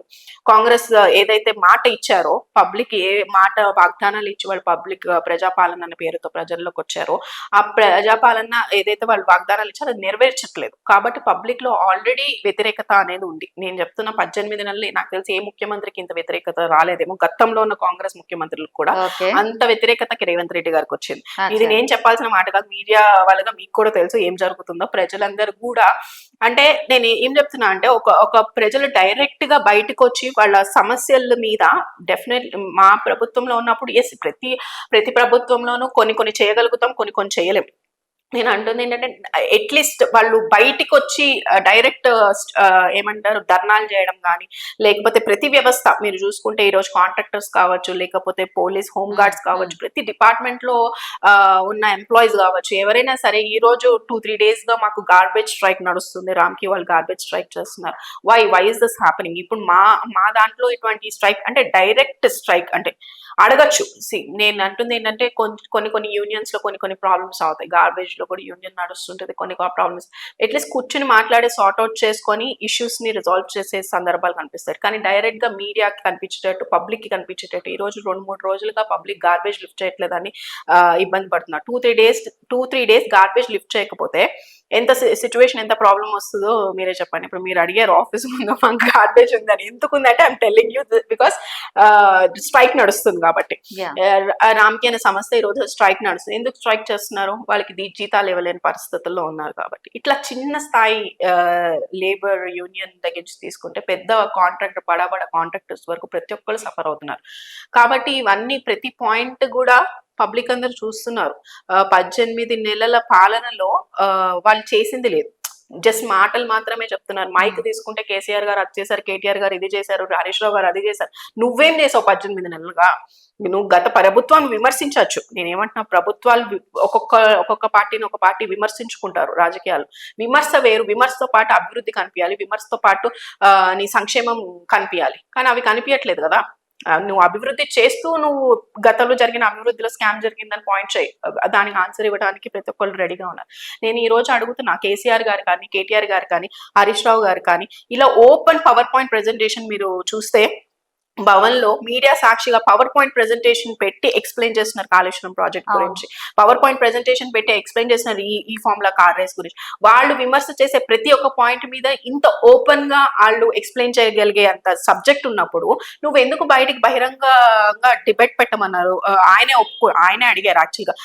కాంగ్రెస్ ఏదైతే మాట ఇచ్చారో, పబ్లిక్ ఏ మాట వాగ్దానాలు ఇచ్చి వాళ్ళు పబ్లిక్ ప్రజాపాలన అనే పేరుతో ప్రజల్లోకి వచ్చారో, ఆ ప్రజాపాలన ఏదైతే వాళ్ళు వాగ్దానాలు ఇచ్చారో అది నెరవేర్చట్లేదు. కాబట్టి పబ్లిక్ లో ఆల్రెడీ వ్యతిరేకత అనేది ఉంది. నేను చెప్తున్న 18 నెలలు నాకు తెలిసి ఏ ముఖ్యమంత్రికి ఇంత వ్యతిరేకత రాలేదేమో. గతంలో ఉన్న కాంగ్రెస్ ముఖ్యమంత్రులకు కూడా అంత వ్యతిరేకతకి రేవంత్ రెడ్డి గారికి వచ్చింది. ఇది నేను చెప్పాల్సిన మాట కాదు, మీడియా వాళ్ళగా మీకు కూడా తెలుసు ఏం జరుగుతుందో. ప్రజలందరూ కూడా, అంటే నేను ఏం చెప్తున్నా అంటే ఒక ప్రజలు డైరెక్ట్ గా బయటకు వచ్చి వాళ్ళ సమస్యల మీద డెఫినెట్ మా ప్రభుత్వంలో ఉన్నప్పుడు ఎస్ ప్రతి ప్రభుత్వంలోనూ కొన్ని చేయగలుగుతాం, కొన్ని చేయలేం. నేను అంటుంది ఏంటంటే అట్లీస్ట్ వాళ్ళు బయటికి వచ్చి డైరెక్ట్ ఏమంటారు ధర్నాలు చేయడం కానీ, లేకపోతే ప్రతి వ్యవస్థ మీరు చూసుకుంటే ఈరోజు కాంట్రాక్టర్స్ కావచ్చు, లేకపోతే పోలీస్, హోమ్ గార్డ్స్ కావచ్చు, ప్రతి డిపార్ట్మెంట్ లో ఉన్న ఎంప్లాయీస్ కావచ్చు, ఎవరైనా సరే ఈ రోజు 2-3 days గా మాకు గార్బేజ్ స్ట్రైక్ నడుస్తుంది, రామ్కి వాళ్ళు గార్బేజ్ స్ట్రైక్ చేస్తున్నారు. Why is this happening? ఇప్పుడు మా దాంట్లో ఇటువంటి స్ట్రైక్ అంటే డైరెక్ట్ స్ట్రైక్ అంటే అడగచ్చు. నేను అంటుంది ఏంటంటే కొన్ని యూనియన్స్ లో కొన్ని ప్రాబ్లమ్స్ అవుతాయి. గార్బేజ్ లో కూడా యూనియన్ నడుస్తుంటది, కొన్ని ప్రాబ్లమ్స్ అట్లీస్ట్ కూర్చుని మాట్లాడి సార్ట్ అవుట్ చేసుకొని ఇష్యూస్ ని రిజాల్వ్ చేసే సందర్భాలు కనిపిస్తాయి. కానీ డైరెక్ట్ గా మీడియాకి కనిపించేటట్టు, పబ్లిక్ కి కనిపించేటట్టు ఈ రోజు 2-3 రోజులుగా పబ్లిక్ గార్బేజ్ లిఫ్ట్ చేయట్లేదని ఇబ్బంది పడుతున్నారు. 2-3 days గార్బేజ్ లిఫ్ట్ చేయకపోతే ఎంత సిచ్యువేషన్, ఎంత ప్రాబ్లం వస్తుందో మీరే చెప్పండి. ఇప్పుడు మీరు అడిగారు ఆఫీస్ ముందు మాకు గార్బేజ్ ఉందని. ఎందుకు ఉందంటే I'm telling you because strike నడుస్తుంది కాబట్టి. రామ్కి అనే సంస్థ ఈ రోజు స్ట్రైక్ నడుస్తుంది. ఎందుకు స్ట్రైక్ చేస్తున్నారు? వాళ్ళకి జీతాలు ఇవ్వలేని పరిస్థితుల్లో ఉన్నారు కాబట్టి. ఇట్లా చిన్న స్థాయి లేబర్ యూనియన్ దగ్గర నుంచి తీసుకుంటే పెద్ద కాంట్రాక్టర్, బడా కాంట్రాక్టర్స్ వరకు ప్రతి ఒక్కరు సఫర్ అవుతున్నారు. కాబట్టి ఇవన్నీ ప్రతి పాయింట్ కూడా పబ్లిక్ అందరు చూస్తున్నారు. 18 నెలల పాలనలో వాళ్ళు చేసింది లేదు, జస్ట్ మాటలు మాత్రమే చెప్తున్నారు. మైక్ తీసుకుంటే కేసీఆర్ గారు అది చేశారు, కేటీఆర్ గారు ఇది చేశారు, హరీష్ రావు గారు అది చేశారు. నువ్వేం చేసావు 18 నెలలుగా? నువ్వు గత ప్రభుత్వాన్ని విమర్శించవచ్చు. నేనేమంటున్నా, ప్రభుత్వాలు ఒక్కొక్క పార్టీని ఒక పార్టీ విమర్శించుకుంటారు. రాజకీయాలు విమర్శ వేరు. విమర్శతో పాటు అభివృద్ధి కనిపించాలి, విమర్శతో పాటు నీ సంక్షేమం కనిపించాలి. కానీ అవి కనిపించట్లేదు కదా. నువ్వు అభివృద్ధి చేస్తూ నువ్వు గతంలో జరిగిన అభివృద్ధిలో స్కామ్ జరిగిందని పాయింట్ చేయి, దానికి ఆన్సర్ ఇవ్వడానికి ప్రతి ఒక్కళ్ళు రెడీగా ఉన్నారు. నేను ఈ రోజు అడుగుతున్నా, కేసీఆర్ గారు కానీ, కేటీఆర్ గారు కానీ, హరీష్ రావు గారు కానీ, ఇలా ఓపెన్ పవర్ పాయింట్ ప్రెజెంటేషన్ మీరు చూస్తే భవన్ లో మీడియా సాక్షిగా పవర్ పాయింట్ ప్రెజెంటేషన్ పెట్టి ఎక్స్ప్లెయిన్ చేస్తున్నారు కాళేశ్వరం ప్రాజెక్ట్ గురించి. పవర్ పాయింట్ ప్రెజెంటేషన్ పెట్టి ఎక్స్ప్లెయిన్ చేస్తున్నారు ఈ ఫార్ములా కార్ రేస్ గురించి. వాళ్ళు విమర్శ చేసే ప్రతి ఒక్క పాయింట్ మీద ఇంత ఓపెన్ గా వాళ్ళు ఎక్స్ప్లెయిన్ చేయగలిగే అంత సబ్జెక్ట్ ఉన్నప్పుడు నువ్వు ఎందుకు బయటికి బహిరంగంగా డిబేట్ పెట్టమన్నారు? ఆయనే అడిగారు యాక్చువల్గా,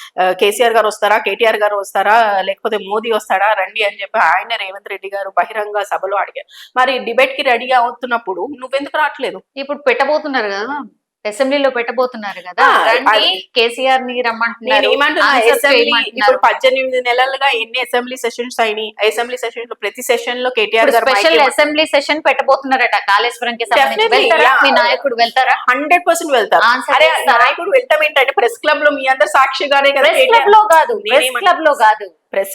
కేసీఆర్ గారు వస్తారా, కేటీఆర్ గారు వస్తారా, లేకపోతే మోదీ వస్తాడా రండి అని చెప్పి ఆయన రేవంత్ రెడ్డి గారు బహిరంగ సభలో అడిగారు. మరి డిబేట్ కి రెడీ అవుతున్నప్పుడు నువ్వెందుకు రావట్లేదు? ఇప్పుడు పెట్టబోతున్నారు కదా, అసెంబ్లీలో పెట్టబోతున్నారు కదా, కేసీఆర్ ని రమ్మంటున్నారు. ఇప్పుడు 18 నెలలుగా ఎన్ని అసెంబ్లీ సెషన్స్ అయినాయి? అసెంబ్లీ సెషన్స్ లో ప్రతి సెషన్ లో కేటీఆర్ గారు స్పెషల్ అసెంబ్లీ సెషన్ పెట్టబోతున్నారట కాళేశ్వరం కి సంబంధించి. మీ నాయకుడు వెళ్తారా? 100% వెళ్తారు. అరే నాయకుడు వెళ్తాం ఏంటంటే ప్రెస్ క్లబ్ లో మీ అందరు సాక్షిగానే కదా. ప్రెస్ క్లబ్ లో కాదు,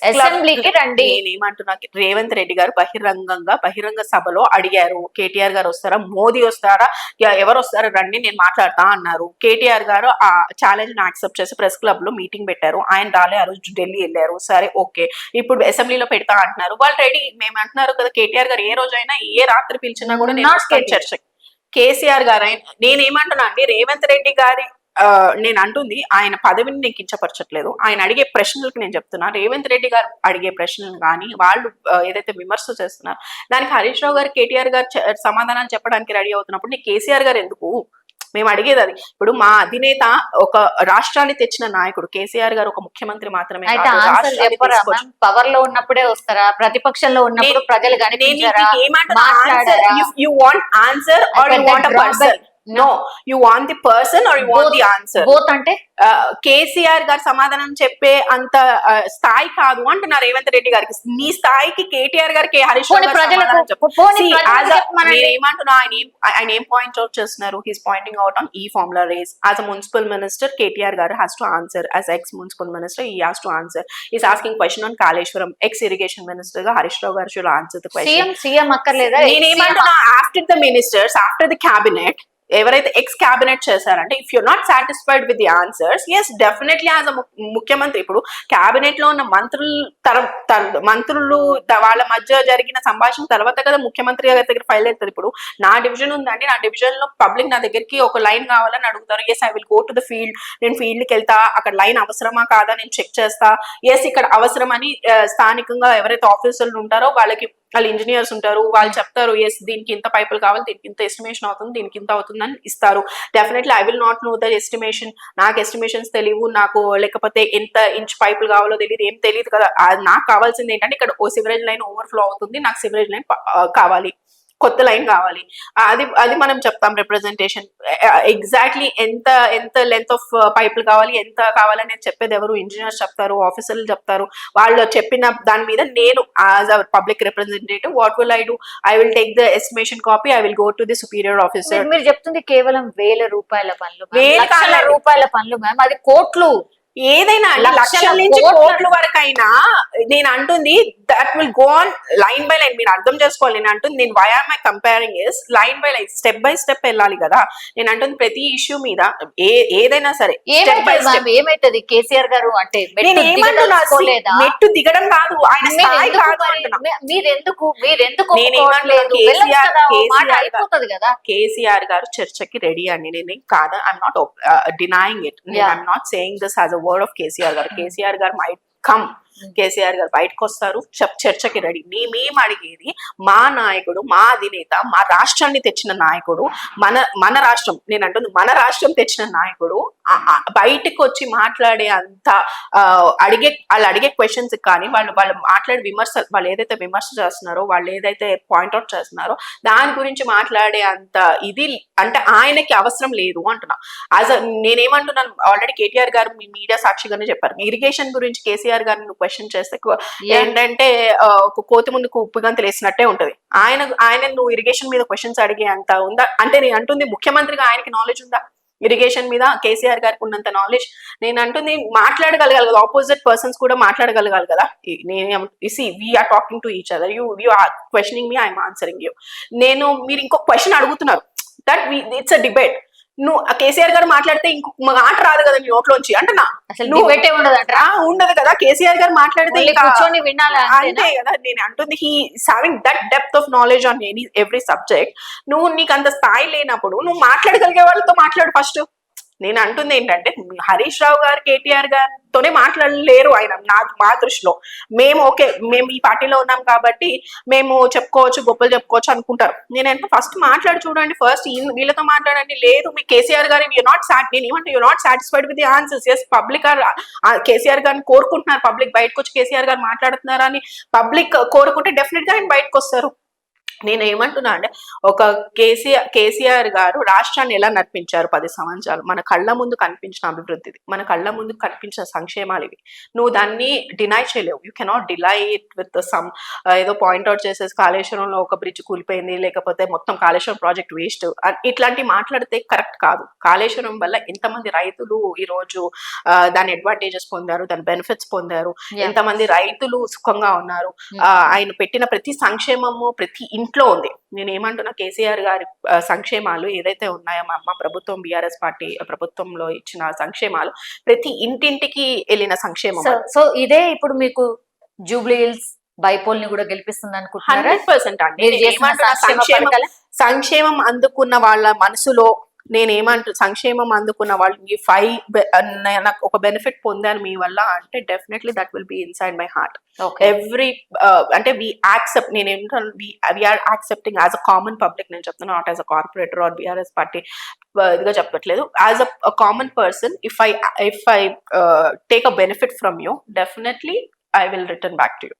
అసెంబ్లీకి రండి. నేనేమంటున్నా, రేవంత్ రెడ్డి గారు బహిరంగ సభలో అడిగారు, కేటీఆర్ గారు వస్తారా, మోదీ వస్తారా, ఎవరు వస్తారా రండి నేను మాట్లాడతా అన్నారు. కేటీఆర్ గారు ఆ ఛాలెంజ్ ని యాక్సెప్ట్ చేసి ప్రెస్ క్లబ్ లో మీటింగ్ పెట్టారు. ఆయన రాలే, ఆ రోజు ఢిల్లీ వెళ్ళారు. సరే ఓకే, ఇప్పుడు అసెంబ్లీలో పెడతా అంటున్నారు. వాళ్ళు రెడీ. మేము అంటున్నారు కదా, కేటీఆర్ గారు ఏ రోజైనా ఏ రాత్రి పిలిచినా కూడా నేను చర్చ. కేసీఆర్ గారు నేనేమంటున్నా అండి, రేవంత్ రెడ్డి గారి నేను అంటుంది ఆయన పదవిని నేను కించపరచట్లేదు. ఆయన అడిగే ప్రశ్నలకు నేను చెప్తున్నా, రేవంత్ రెడ్డి గారు అడిగే ప్రశ్నలు కానీ వాళ్ళు ఏదైతే విమర్శ చేస్తున్నారు దానికి హరీష్ రావు గారు, కేటీఆర్ గారు సమాధానాలు చెప్పడానికి రెడీ అవుతున్నప్పుడు నీ కేసీఆర్ గారు ఎందుకు? మేము అడిగేది అది. ఇప్పుడు మా అధినేత ఒక రాష్ట్రాన్ని తెచ్చిన నాయకుడు కేసీఆర్ గారు ఒక ముఖ్యమంత్రి మాత్రమే. పవర్ లో ఉన్నప్పుడే వస్తారా, ప్రతిపక్షంలో ఉన్నప్పుడు ప్రజలు no, you want the person or you want the answer. Both అంటే కేసీఆర్ గారు సమాధానం చెప్పే అంత స్థాయి కాదు అంటున్నారు రేవంత్ రెడ్డి గారికి. నీ స్థాయికి కేటీఆర్ గారికి హరీష్ రావు గారు సమాధానం చెప్పు. నేనేమంటున్నా, ఆయన ఏం పాయింట్ అవుట్ చేస్తున్నారు? హీస్ పాయింటింగ్ అవుట్ ఆన్ ఈ formula race. As a municipal minister KTR గారు has to answer. As ex municipal minister he has to answer. He's asking question on Kaleshwaram. Ex irrigation minister ga Harish Rao garu should answer the question. CM అక్కర్లేదా? నేనేమంటున్నా, after the ministers, after the cabinet, ఎవరైతే ex cabinet చేశారంటే, if you're not satisfied with the answers, yes definitely as a ముఖ్యమంత్రి, ఇప్పుడు cabinet లో ఉన్న మంత్రులు వాళ్ళ మధ్య జరిగిన సంభాషణ తర్వాత కదా ముఖ్యమంత్రి గారి దగ్గర ఫైల్ అవుతుంది. ఇప్పుడు నా డివిజన్ ఉందండి, నా డివిజన్ లో పబ్లిక్ నా దగ్గరికి ఒక లైన్ కావాలని అడుగుతారు. Yes I will go to the field, నేను ఫీల్డ్ కి వెళ్తా, అక్కడ లైన్ అవసరమా కాదా నేను చెక్ చేస్తా. ఎస్ ఇక్కడ అవసరమని స్థానికంగా ఎవరైతే ఆఫీసర్లు ఉంటారో వాళ్ళు ఇంజనీర్స్ ఉంటారు, వాళ్ళు చెప్తారు ఎస్ దీనికి ఇంత పైపులు కావాలి, దీనికి ఇంత ఎస్టిమేషన్ అవుతుంది, దీనికి ఇంత అవుతుందని ఇస్తారు. Definitely I will not know the estimation. నాకు ఎస్టిమేషన్స్ తెలియవు, నాకు లేకపోతే ఎంత ఇంచ్ పైపులు కావాలో తెలియదు, ఏం తెలియదు కదా. నాకు కావాల్సింది ఏంటంటే, ఇక్కడ ఓ సివరేజ్ లైన్ ఓవర్ఫ్లో అవుతుంది, నాకు సివరేజ్ లైన్ కావాలి, కొత్త లైన్ కావాలి. అది మనం చెప్తాం రిప్రజెంటేషన్. ఎగ్జాక్ట్లీ ఎంత లెంత్ ఆఫ్ పైపులు కావాలి, ఎంత కావాలని చెప్పేది ఎవరు? ఇంజనీర్స్ చెప్తారు, ఆఫీసర్లు చెప్తారు. వాళ్ళు చెప్పిన దాని మీద నేను as a public representative what will I do? I will take the estimation copy, I will go to the superior officer. మీరు చెప్తుంది కేవలం ₹1,000 పనులు, ₹1,00,000 మ్యామ్, అది కోట్లు. ఏదైనా లక్షల నుంచి కోట్ల వరకైనా నేను అంటుంది that will go on line by line. మీరు అర్థం చేసుకోవాలి. నేను అంటుంది, నేను why are my comparing is line by line, step by step వెళ్ళాలి కదా. నేను అంటుంది ప్రతి ఇష్యూ మీద ఏదైనా సరే స్టెప్ బై స్టెప్. ఏమైతుంది కేసీఆర్ గారు అంటే నేను ఏమంటున్నా, మెట్టు దిగడం కాదు, ఆయన స్థాయి కాదు అంటున్నా. కేసీఆర్ గారు చర్చకి రెడీ అండి, నేను కాదు, I'm not denying it. I'm not saying this as a word of KCR గారు. కేసీఆర్ గారు మైట్ కమ్, కేసీఆర్ గారు బయటకు వస్తారు, చర్చకి రెడీ. మేము అడిగేది, మా నాయకుడు, మా అధినేత, మా రాష్ట్రాన్ని తెచ్చిన నాయకుడు, మన రాష్ట్రం, నేను అంటుంది మన రాష్ట్రం తెచ్చిన నాయకుడు బయటకు వచ్చి మాట్లాడే అంత వాళ్ళు అడిగే క్వశ్చన్స్ కానీ వాళ్ళు మాట్లాడే విమర్శలు, వాళ్ళు ఏదైతే విమర్శ చేస్తున్నారో, వాళ్ళు ఏదైతే పాయింట్అవుట్ చేస్తున్నారో దాని గురించి మాట్లాడే అంత ఇది అంటే ఆయనకి అవసరం లేదు అంటున్నా. నేనేమంటున్నాను, ఆల్రెడీ కేటీఆర్ గారు మీ మీడియా సాక్షిగానే చెప్పారు, ఇరిగేషన్ గురించి కేసీఆర్ గారిని క్వశ్చన్ చేస్తే ఏంటంటే ఒక కోతి ముందుకు ఉప్పు గంతులు వేసినట్టే ఉంటది. ఆయన నువ్వు ఇరిగేషన్ మీద క్వశ్చన్స్ అడిగే అంత ఉందా అంటే, నేను అంటుంది ముఖ్యమంత్రిగా ఆయనకి నాలెడ్జ్ ఉందా ఇరిగేషన్ మీద? కేసీఆర్ గారికి ఉన్నంత నాలెడ్జ్. నేను అంటుంది మాట్లాడగలగాలి కదా, ఆపోజిట్ పర్సన్స్ కూడా మాట్లాడగలగాలి కదా. We're talking to each other, you are questioning me, I'm answering you. మీరు ఇంకొక క్వశ్చన్ అడుగుతున్నారు, దట్ ఇట్స్ అ డిబేట్. నువ్వు కేసీఆర్ గారు మాట్లాడితే ఇంకొక మాట రాదు కదా నీ నోట్లోంచి అంటున్నా. ఉండదు కదా, కేసీఆర్ గారు మాట్లాడితే అంతే కదా. నేను అంటుంది he's having that depth of knowledge on every subject. నీకు అంత స్థాయి లేనప్పుడు నువ్వు మాట్లాడగలిగే వాళ్ళతో మాట్లాడు ఫస్ట్. నేను అంటుంది ఏంటంటే, హరీష్ రావు గారు కేటీఆర్ గారితోనే మాట్లాడలేరు ఆయన. మా దృష్టిలో మేము ఈ పార్టీలో ఉన్నాం కాబట్టి మేము చెప్పుకోవచ్చు, గొప్పలు చెప్పుకోవచ్చు అనుకుంటారు. నేనంటే ఫస్ట్ మాట్లాడి చూడండి, ఫస్ట్ వీళ్ళతో మాట్లాడండి. లేదు మీ కేసీఆర్ గారు నేను ఏమంటే you not satisfied with the answers. Yes public KCR గారిని కోరుకుంటున్నారు, పబ్లిక్ బయటకు వచ్చి కేసీఆర్ గారు మాట్లాడుతున్నారు అని పబ్లిక్ కోరుకుంటే డెఫినెట్ గా ఆయన బయటకు వస్తారు. నేను ఏమంటున్నా అంటే, ఒక కేసీఆర్ గారు రాష్ట్రాన్ని ఎలా నడిపించారు 10 సంవత్సరాలు, మన కళ్ళ ముందు కనిపించిన అభివృద్ధిది, మన కళ్ళ ముందు కనిపించిన సంక్షేమాలు ఇవి. నువ్వు దాన్ని డినై చేయలేవు. You cannot delay it with some ఏదో పాయింట్అవుట్ చేసేసి కాళేశ్వరంలో ఒక బ్రిడ్జ్ కూలిపోయింది, లేకపోతే మొత్తం కాళేశ్వరం ప్రాజెక్ట్ వేస్ట్, ఇట్లాంటివి మాట్లాడితే కరెక్ట్ కాదు. కాళేశ్వరం వల్ల ఎంతమంది రైతులు ఈరోజు దాని అడ్వాంటేజెస్ పొందారు, దాని బెనిఫిట్స్ పొందారు, ఎంతమంది రైతులు సుఖంగా ఉన్నారు. ఆయన పెట్టిన ప్రతి సంక్షేమము ప్రతి ఇంట్లో ఉంది. నేను ఏమంటున్నా, కేసీఆర్ గారి సంక్షేమాలు ఏదైతే ఉన్నాయో, మా ప్రభుత్వం బీఆర్ఎస్ పార్టీ ప్రభుత్వంలో ఇచ్చిన సంక్షేమాలు ప్రతి ఇంటింటికి వెళ్ళిన సంక్షేమం. సో ఇదే ఇప్పుడు మీకు జూబ్లీ హిల్స్ బైపోల్ ని కూడా గెలిపిస్తుంది అనుకుంటున్నారా? 100% అండి. సంక్షేమం అందుకున్న వాళ్ళ మనసులో సంక్షేమం అందుకున్న వాళ్ళు నాకు ఒక బెనిఫిట్ పొందాను మీ వల్ల అంటే, definitely that will be inside my heart. Every అంటే we are accepting as a common public. నేను చెప్తున్నాను, not as a corporator or BRS party ఇదిగా చెప్పట్లేదు. As a common person, if I take a benefit from you, definitely I will return back to you.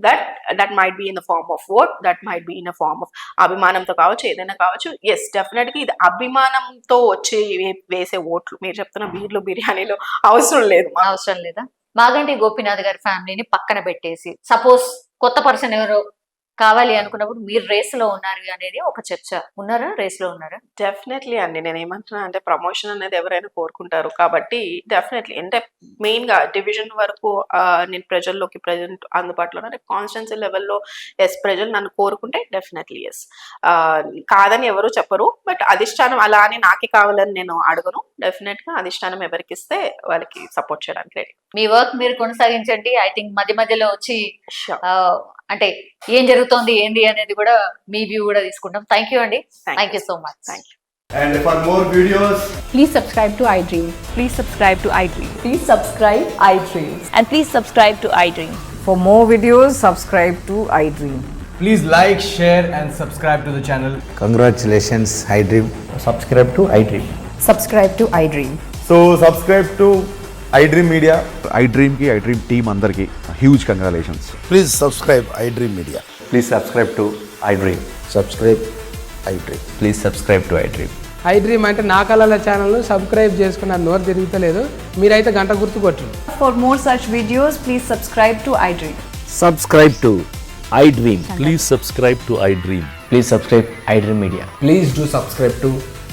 That might be in the form of vote, that might be in the form of అభిమానంతో కావచ్చు, ఏదైనా కావచ్చు. Yes, definite గా ఇది అభిమానంతో వచ్చి వేసే ఓట్లు. మీరు చెప్తున్న బీర్లు బిర్యానీలు అవసరం లేదు మాకు. అవసరం లేదా? మాగంటి గోపీనాథ్ గారి ఫ్యామిలీని పక్కన పెట్టేసి సపోజ్ కొత్త పర్సన్ ఎవరో కావాలి అనుకున్నప్పుడు మీరు రేస్ లో ఉన్నారు అనేది ఒక చర్చ. ఉన్నారా? రేస్ లో ఉన్నారా? డెఫినెట్లీ అండి. నేను ఏమంటున్నా అంటే ప్రమోషన్ అనేది ఎవరైనా కోరుకుంటారు కాబట్టి డెఫినెట్లీ అంటే మెయిన్ గా డివిజన్ వరకు నేను ప్రజల్లోకి ప్రజెంట్ అందుబాటులో అంటే కాన్స్టిట్యున్సీ లెవెల్లో ఎస్ ప్రజలు నన్ను కోరుకుంటే డెఫినెట్లీ ఎస్, కాదని ఎవరు చెప్పరు. బట్ అధిష్టానం అలా అని నాకే కావాలని నేను అడగను. డెఫినెట్ గా అధిష్టానం ఎవరికి ఇస్తే వాళ్ళకి సపోర్ట్ చేయడానికి రెడీ. మీ వర్క్ మీరు కొనసాగించండి. ఐ థింక్ మధ్య మధ్యలో వచ్చి అంటే ఏం జరుగుతోంది ఏంది అనేది కూడా మీ వ్యూ కూడా తీసుకుంటాం. థ్యాంక్ యూ అండి. Thank you so much. Thank you. And for more videos, Please subscribe to iDream. Please subscribe to iDream. Please subscribe iDream. And please subscribe to iDream. For more videos, subscribe to iDream. please like, share, and subscribe to the channel. Congratulations, iDream. subscribe to iDream. Subscribe to iDream. So subscribe to iDream Media. iDream ki iDream team అందరికి huge congratulations. Please subscribe iDream Media. Please subscribe to iDream. Subscribe iDream. Please subscribe to iDream. iDream అంటే నా కళల ఛానల్ను subscribe చేసుకున్న నోరు తిరుగుతలేదు. మీరైతే గంట గుర్తు కొట్టండి. For more such videos, please subscribe to iDream. Subscribe to iDream. Please subscribe to iDream. Please subscribe iDream Media. Please do subscribe to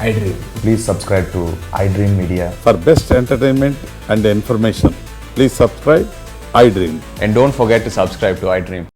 iDream. Please subscribe to iDream Media. For best entertainment and information, please subscribe iDream. And don't forget to subscribe to iDream.